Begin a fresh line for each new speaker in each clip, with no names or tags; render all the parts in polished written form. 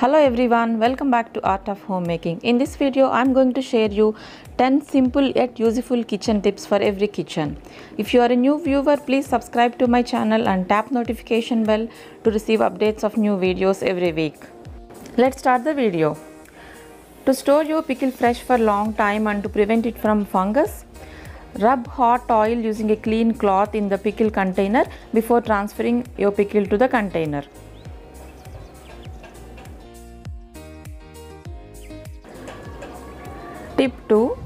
Hello everyone, welcome back to Art of Homemaking. In this video, I am going to share you 10 simple yet useful kitchen tips for every kitchen. If you are a new viewer, please subscribe to my channel and tap notification bell to receive updates of new videos every week. Let's start the video. To store your pickle fresh for a long time and to prevent it from fungus, rub hot oil using a clean cloth in the pickle container before transferring your pickle to the container. Tip 2.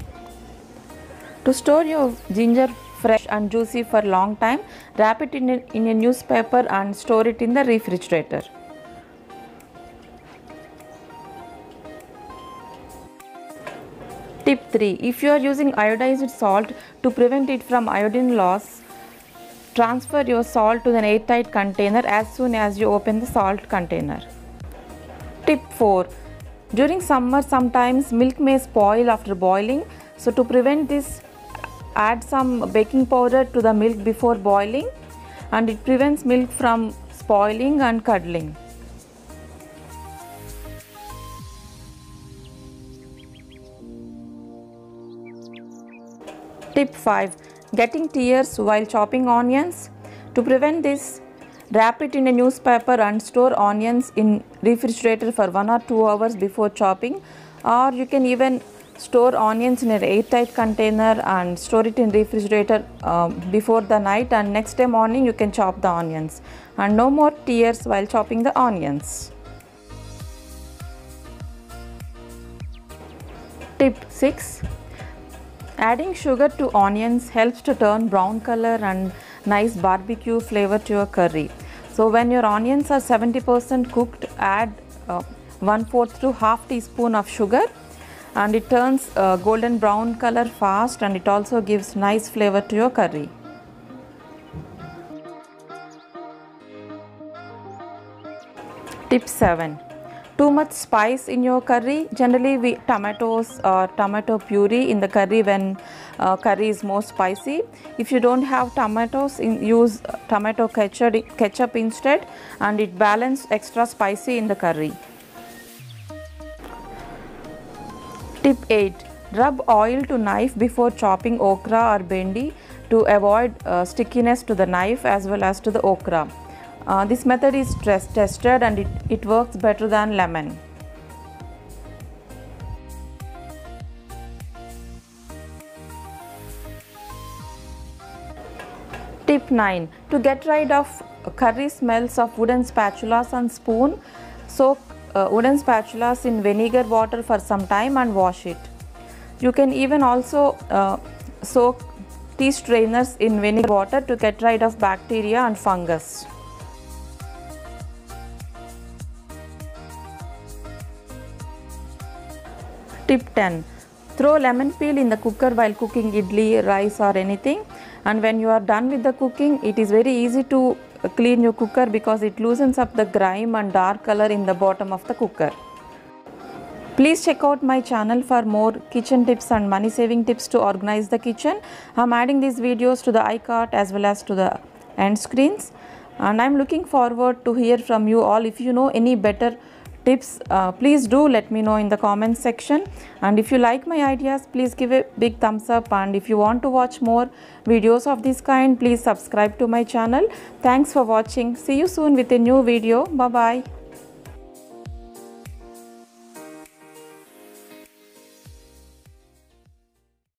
To store your ginger fresh and juicy for a long time, wrap it in a newspaper and store it in the refrigerator. Tip 3. If you are using iodized salt, to prevent it from iodine loss, transfer your salt to an airtight container as soon as you open the salt container. Tip 4. During summer, sometimes milk may spoil after boiling. So to prevent this, add some baking powder to the milk before boiling, and it prevents milk from spoiling and curdling. Tip 5. Getting tears while chopping onions. To prevent this, wrap it in a newspaper and store onions in refrigerator for 1 or 2 hours before chopping, or you can even store onions in an airtight container and store it in refrigerator before the night, and next day morning you can chop the onions, and no more tears while chopping the onions. Tip 6. Adding sugar to onions helps to turn brown color and nice barbecue flavor to your curry. So when your onions are 70% cooked, add 1/4 to half teaspoon of sugar, and it turns golden brown color fast, and it also gives nice flavor to your curry. Tip 7. Too much spice in your curry. Generally, we tomatoes or tomato puree in the curry when curry is more spicy. If you don't have tomatoes, use tomato ketchup instead, and it balances extra spicy in the curry. Tip 8. Rub oil to knife before chopping okra or bendi to avoid stickiness to the knife as well as to the okra. This method is tested and it works better than lemon. Tip 9. To get rid of curry smells of wooden spatulas and spoon, soak wooden spatulas in vinegar water for some time and wash it. You can even also soak tea strainers in vinegar water to get rid of bacteria and fungus. Tip 10. Throw lemon peel in the cooker while cooking idli, rice or anything, and when you are done with the cooking, it is very easy to clean your cooker because it loosens up the grime and dark color in the bottom of the cooker. Please check out my channel for more kitchen tips and money saving tips to organize the kitchen. I am adding these videos to the iCart as well as to the end screens, and I am looking forward to hear from you all. If you know any better tips, please do let me know in the comment section, and if you like my ideas, please give a big thumbs up, and if you want to watch more videos of this kind, please subscribe to my channel. Thanks for watching. See you soon with a new video. Bye bye.